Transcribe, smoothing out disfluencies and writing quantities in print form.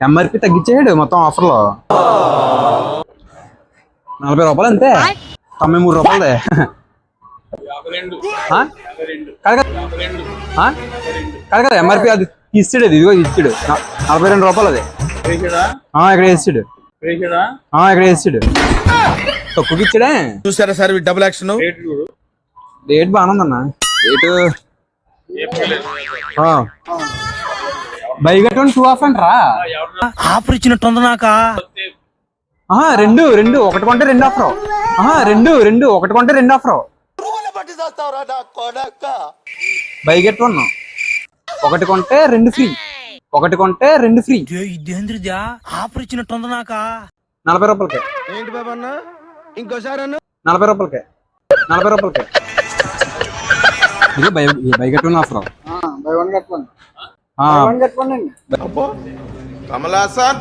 MRP తగ్గించేసాడు మొత్తం ఆఫర్లో. 40 రూపాయలు అంతే. 93 రూపాయలదే. కాదు కదా ఎంఆర్పి అది ఇస్తాడు. అది ఇదిగో ఇచ్చాడు 42 రూపాయలు. అది ఇక్కడ వేసాడు. ఇక్కడ వేసాడు. తక్కువ ఇచ్చాడే. చూసారా సార్ డబుల్ యాక్షన్. రేట్ బాగానే ఉందన్న. బై గెట్ 1 2 ఆఫ్ అంటరా. ఆఫర్ ఇచ్చినట్టుంది నాక. రెండు ఒకటి కొంటే 2 ఆఫర్. రెండు ఒకటి కొంటే 2 ఆఫర్. బై గెట్ 1 ఒకటి కొంటే 2 ఫ్రీ. ఒకటి కొంటే 2 ఫ్రీ. ఇదేంద్రిదా ఆఫర్ ఇచ్చినట్టుంది నాక. 40 రూపాయలకే. ఏంటి బాబా అన్న ఇంకోసారి 40 రూపాయలకే. 40 రూపాయలకే. ఇది బై గెట్ 1 ఆఫర్. కమలాసన్